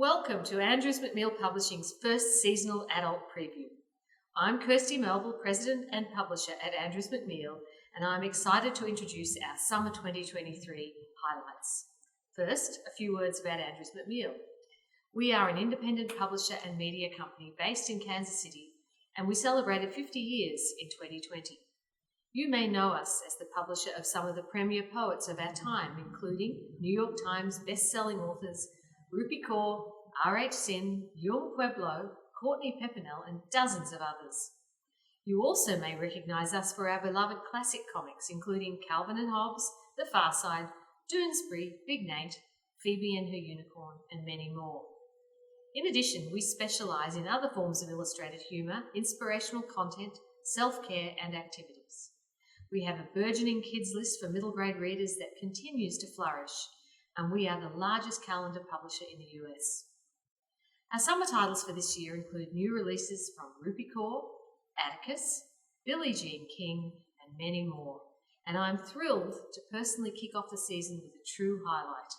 Welcome to Andrews McMeel Publishing's first seasonal adult preview. I'm Kirsty Melville, President and Publisher at Andrews McMeel, and I'm excited to introduce our Summer 2023 highlights. First, a few words about Andrews McMeel. We are an independent publisher and media company based in Kansas City, and we celebrated 50 years in 2020. You may know us as the publisher of some of the premier poets of our time, including New York Times best-selling authors Rupi Kaur, R.H. Sin, Yung Pueblo, Courtney Pepinell, and dozens of others. You also may recognize us for our beloved classic comics, including Calvin and Hobbes, The Far Side, Doonesbury, Big Nate, Phoebe and Her Unicorn, and many more. In addition, we specialize in other forms of illustrated humor, inspirational content, self-care, and activities. We have a burgeoning kids list for middle grade readers that continues to flourish, and we are the largest calendar publisher in the US. Our summer titles for this year include new releases from Rupi Kaur, Atticus, Billie Jean King, and many more, and I'm thrilled to personally kick off the season with a true highlight.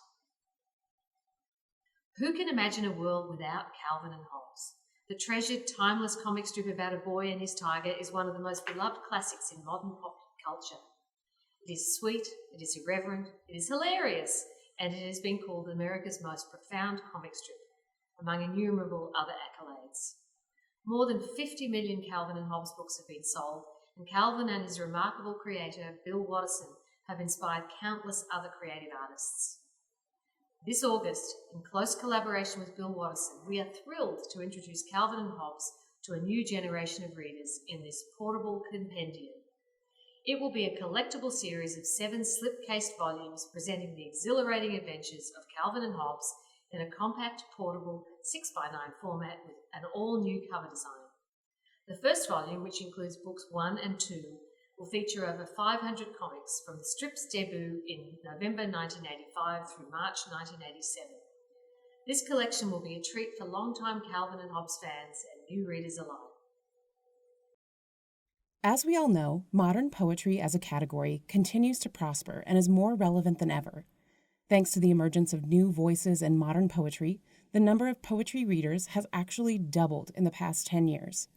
Who can imagine a world without Calvin and Hobbes? The treasured, timeless comic strip about a boy and his tiger is one of the most beloved classics in modern pop culture. It is sweet, it is irreverent, it is hilarious, and it has been called America's most profound comic strip, among innumerable other accolades. More than 50 million Calvin and Hobbes books have been sold, and Calvin and his remarkable creator, Bill Watterson, have inspired countless other creative artists. This August, in close collaboration with Bill Watterson, we are thrilled to introduce Calvin and Hobbes to a new generation of readers in this portable compendium. It will be a collectible series of 7 slip-cased volumes presenting the exhilarating adventures of Calvin and Hobbes in a compact, portable 6x9 format with an all-new cover design. The first volume, which includes books 1 and 2, will feature over 500 comics from the strip's debut in November 1985 through March 1987. This collection will be a treat for longtime Calvin and Hobbes fans and new readers alike. As we all know, modern poetry as a category continues to prosper and is more relevant than ever. Thanks to the emergence of new voices in modern poetry, the number of poetry readers has actually doubled in the past 10 years.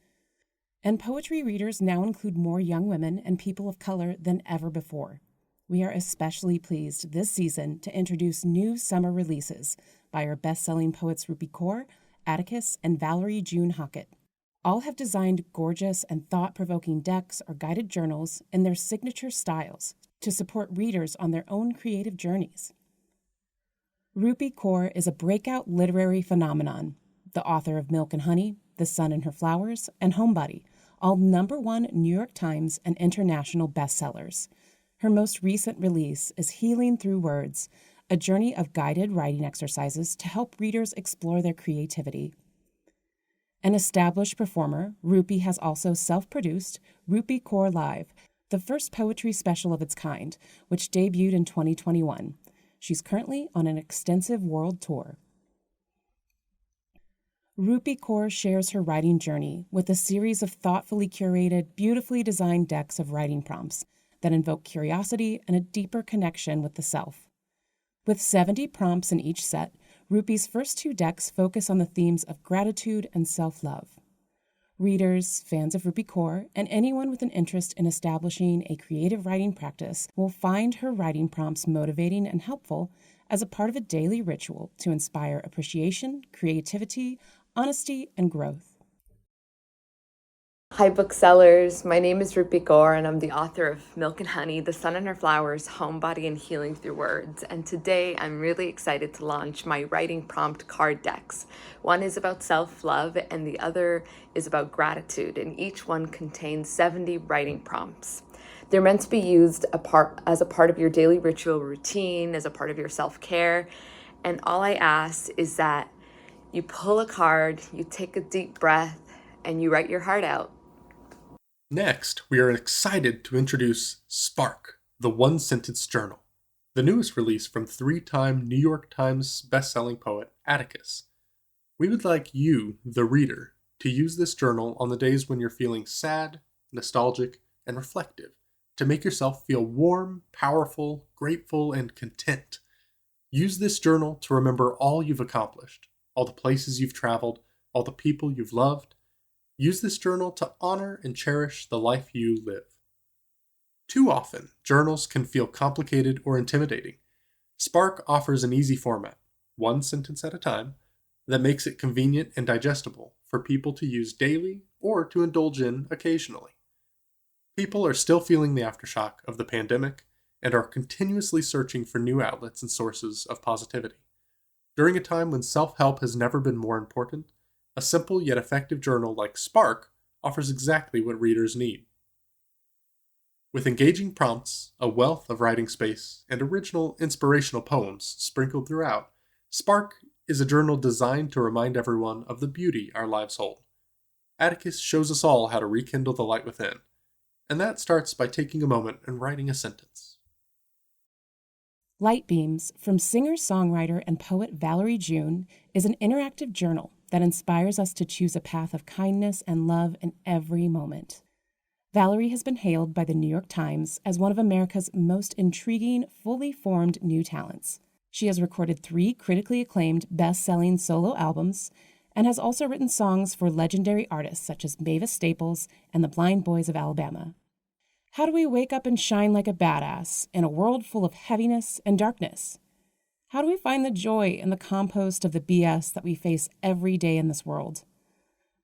And poetry readers now include more young women and people of color than ever before. We are especially pleased this season to introduce new summer releases by our best-selling poets Rupi Kaur, Atticus, and Valerie June Hockett. All have designed gorgeous and thought-provoking decks or guided journals in their signature styles to support readers on their own creative journeys. Rupi Kaur is a breakout literary phenomenon, the author of Milk and Honey, The Sun and Her Flowers, and Homebody, all #1 New York Times and international bestsellers. Her most recent release is Healing Through Words, a journey of guided writing exercises to help readers explore their creativity. An established performer, Rupi has also self-produced Rupi Kaur Live, the first poetry special of its kind, which debuted in 2021. She's currently on an extensive world tour. Rupi Kaur shares her writing journey with a series of thoughtfully curated, beautifully designed decks of writing prompts that invoke curiosity and a deeper connection with the self. With 70 prompts in each set, Rupi's first 2 decks focus on the themes of gratitude and self-love. Readers, fans of Rupi Kaur, and anyone with an interest in establishing a creative writing practice will find her writing prompts motivating and helpful as a part of a daily ritual to inspire appreciation, creativity, honesty, and growth. Hi booksellers, my name is Rupi Kaur and I'm the author of Milk and Honey, The Sun and Her Flowers, Homebody, and Healing Through Words. And today I'm really excited to launch my writing prompt card decks. One is about self-love and the other is about gratitude, and each one contains 70 writing prompts. They're meant to be used as a part of your daily ritual routine, as a part of your self-care. And all I ask is that you pull a card, you take a deep breath, and you write your heart out. Next, we are excited to introduce Spark, the one-sentence journal, the newest release from 3-time New York Times bestselling poet Atticus. We would like you, the reader, to use this journal on the days when you're feeling sad, nostalgic, and reflective, to make yourself feel warm, powerful, grateful, and content. Use this journal to remember all you've accomplished, all the places you've traveled, all the people you've loved. Use this journal to honor and cherish the life you live. Too often, journals can feel complicated or intimidating. Spark offers an easy format, one sentence at a time, that makes it convenient and digestible for people to use daily or to indulge in occasionally. People are still feeling the aftershock of the pandemic and are continuously searching for new outlets and sources of positivity. During a time when self-help has never been more important, a simple yet effective journal like Spark offers exactly what readers need. With engaging prompts, a wealth of writing space, and original inspirational poems sprinkled throughout, Spark is a journal designed to remind everyone of the beauty our lives hold. Atticus shows us all how to rekindle the light within, and that starts by taking a moment and writing a sentence. Light Beams from singer-songwriter and poet Valerie June is an interactive journal that inspires us to choose a path of kindness and love in every moment. Valerie has been hailed by the New York Times as one of America's most intriguing, fully formed new talents. She has recorded 3 critically acclaimed best-selling solo albums and has also written songs for legendary artists such as Mavis Staples and the Blind Boys of Alabama. How do we wake up and shine like a badass in a world full of heaviness and darkness? How do we find the joy in the compost of the BS that we face every day in this world?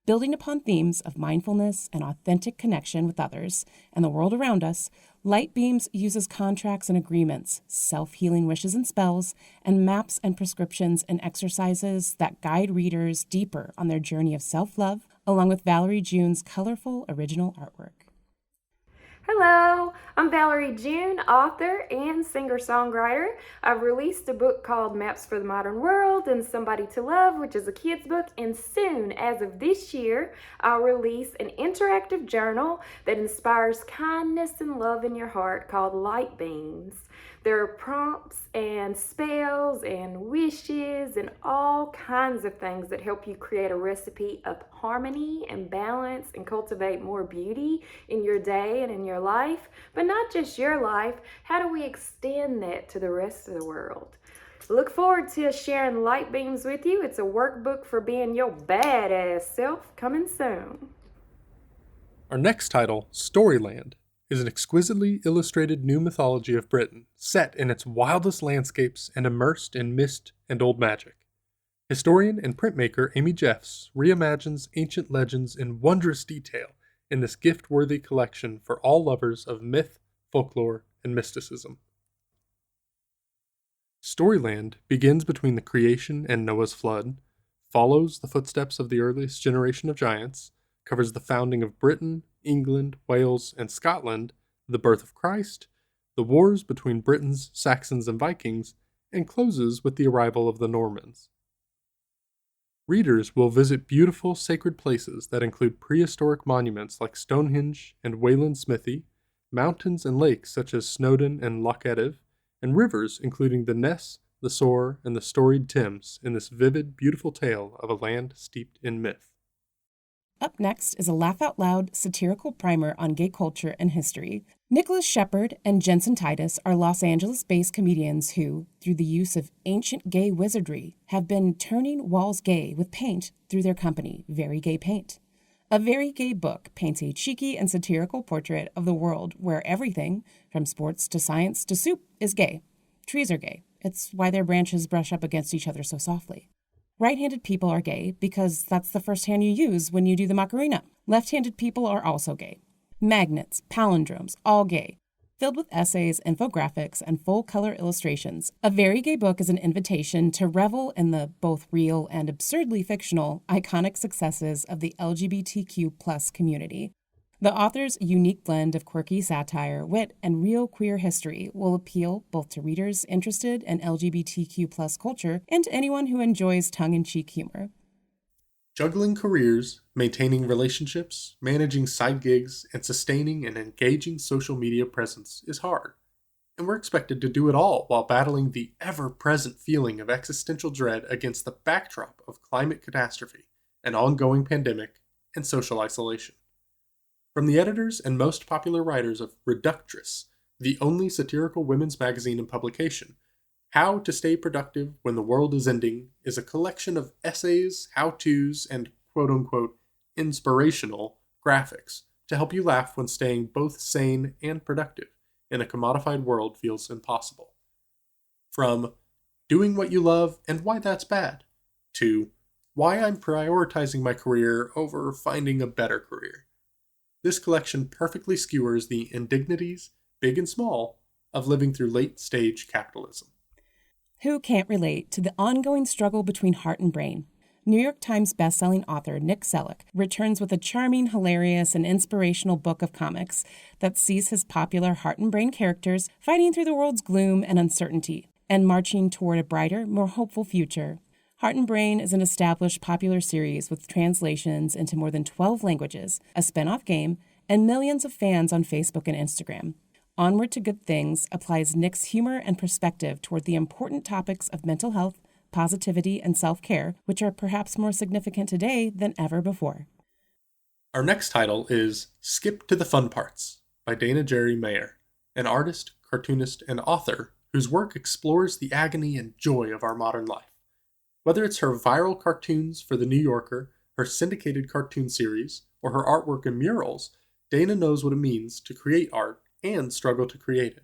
Building upon themes of mindfulness and authentic connection with others and the world around us, Light Beams uses contracts and agreements, self-healing wishes and spells, and maps and prescriptions and exercises that guide readers deeper on their journey of self-love, along with Valerie June's colorful original artwork. Hello, I'm Valerie June, author and singer-songwriter. I've released a book called Maps for the Modern World and Somebody to Love, which is a kid's book, and soon, as of this year, I'll release an interactive journal that inspires kindness and love in your heart called Light Beams. There are prompts and spells and wishes and all kinds of things that help you create a recipe of harmony and balance and cultivate more beauty in your day and in your life. But not just your life, how do we extend that to the rest of the world? Look forward to sharing Light Beams with you. It's a workbook for being your badass self, coming soon. Our next title, Storyland, is an exquisitely illustrated new mythology of Britain, set in its wildest landscapes and immersed in mist and old magic. Historian and printmaker Amy Jeffs reimagines ancient legends in wondrous detail in this gift-worthy collection for all lovers of myth, folklore, and mysticism. Storyland begins between the creation and Noah's flood, follows the footsteps of the earliest generation of giants, covers the founding of Britain, England, Wales, and Scotland, the birth of Christ, the wars between Britons, Saxons, and Vikings, and closes with the arrival of the Normans. Readers will visit beautiful sacred places that include prehistoric monuments like Stonehenge and Wayland Smithy, mountains and lakes such as Snowdon and Loch Etive, and rivers including the Ness, the Soar, and the storied Thames in this vivid, beautiful tale of a land steeped in myth. Up next is a laugh-out-loud satirical primer on gay culture and history. Nicholas Shepard and Jensen Titus are Los Angeles-based comedians who, through the use of ancient gay wizardry, have been turning walls gay with paint through their company, Very Gay Paint. A Very Gay book paints a cheeky and satirical portrait of the world where everything, from sports to science to soup, is gay. Trees are gay. It's why their branches brush up against each other so softly. Right-handed people are gay because that's the first hand you use when you do the Macarena. Left-handed people are also gay. Magnets, palindromes, all gay. Filled with essays, infographics, and full-color illustrations, A Very Gay book is an invitation to revel in the both real and absurdly fictional iconic successes of the LGBTQ+ community. The author's unique blend of quirky satire, wit, and real queer history will appeal both to readers interested in LGBTQ+ culture and to anyone who enjoys tongue-in-cheek humor. Juggling careers, maintaining relationships, managing side gigs, and sustaining an engaging social media presence is hard. And we're expected to do it all while battling the ever-present feeling of existential dread against the backdrop of climate catastrophe, an ongoing pandemic, and social isolation. From the editors and most popular writers of Reductress, the only satirical women's magazine in publication, How to Stay Productive When the World is Ending is a collection of essays, how-tos, and quote-unquote inspirational graphics to help you laugh when staying both sane and productive in a commodified world feels impossible. From doing what you love and why that's bad, to why I'm prioritizing my career over finding a better career. This collection perfectly skewers the indignities, big and small, of living through late-stage capitalism. Who can't relate to the ongoing struggle between heart and brain? New York Times bestselling author Nick Selleck returns with a charming, hilarious, and inspirational book of comics that sees his popular heart and brain characters fighting through the world's gloom and uncertainty and marching toward a brighter, more hopeful future. Heart and Brain is an established popular series with translations into more than 12 languages, a spin-off game, and millions of fans on Facebook and Instagram. Onward to Good Things applies Nick's humor and perspective toward the important topics of mental health, positivity, and self-care, which are perhaps more significant today than ever before. Our next title is Skip to the Fun Parts by Dana Jerry Mayer, an artist, cartoonist, and author whose work explores the agony and joy of our modern life. Whether it's her viral cartoons for The New Yorker, her syndicated cartoon series, or her artwork in murals, Dana knows what it means to create art and struggle to create it.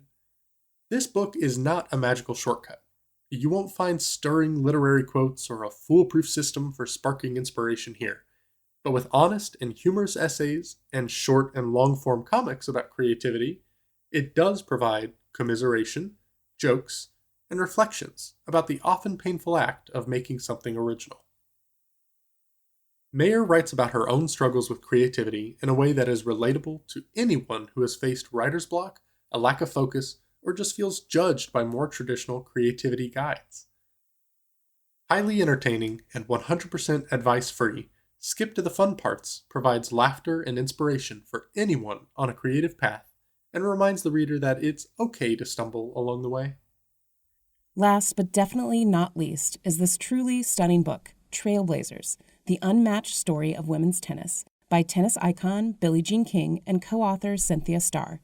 This book is not a magical shortcut. You won't find stirring literary quotes or a foolproof system for sparking inspiration here. But with honest and humorous essays and short and long-form comics about creativity, it does provide commiseration, jokes, and reflections about the often painful act of making something original. Mayer writes about her own struggles with creativity in a way that is relatable to anyone who has faced writer's block, a lack of focus, or just feels judged by more traditional creativity guides. Highly entertaining and 100% advice-free, Skip to the Fun Parts provides laughter and inspiration for anyone on a creative path and reminds the reader that it's okay to stumble along the way. Last but definitely not least is this truly stunning book, Trailblazers, The Unmatched Story of Women's Tennis, by tennis icon Billie Jean King and co-author Cynthia Starr.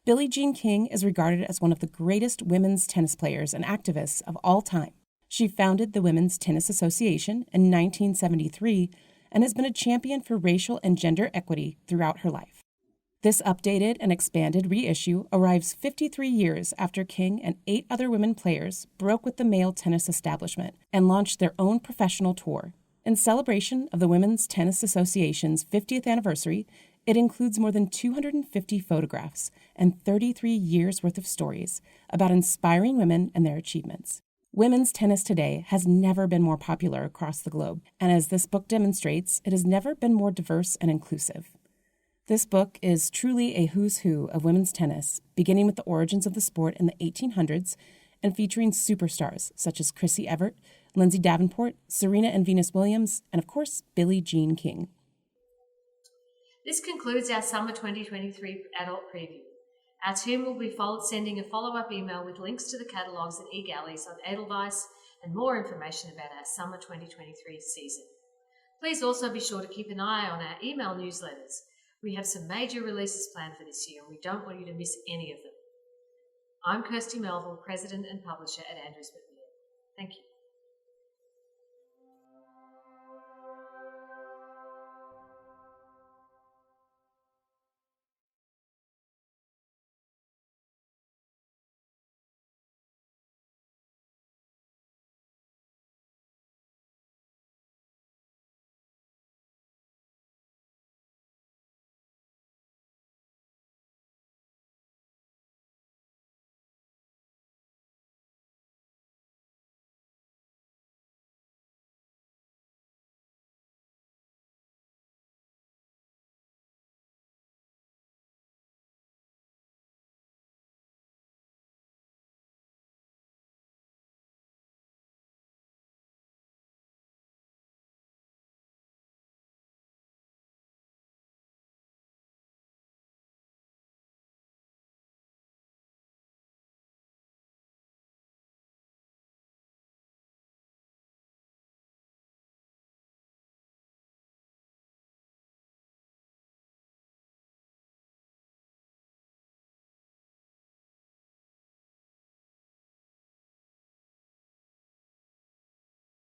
Billie Jean King is regarded as one of the greatest women's tennis players and activists of all time. She founded the Women's Tennis Association in 1973 and has been a champion for racial and gender equity throughout her life. This updated and expanded reissue arrives 53 years after King and 8 other women players broke with the male tennis establishment and launched their own professional tour. In celebration of the Women's Tennis Association's 50th anniversary, it includes more than 250 photographs and 33 years' worth of stories about inspiring women and their achievements. Women's tennis today has never been more popular across the globe, and as this book demonstrates, it has never been more diverse and inclusive. This book is truly a who's who of women's tennis, beginning with the origins of the sport in the 1800s and featuring superstars such as Chrissy Evert, Lindsay Davenport, Serena and Venus Williams, and of course, Billie Jean King. This concludes our Summer 2023 adult preview. Our team will be sending a follow-up email with links to the catalogues and e-galleys on Edelweiss and more information about our Summer 2023 season. Please also be sure to keep an eye on our email newsletters. We have some major releases planned for this year, and we don't want you to miss any of them. I'm Kirsty Melville, President and Publisher at Andrews McMeel. Thank you.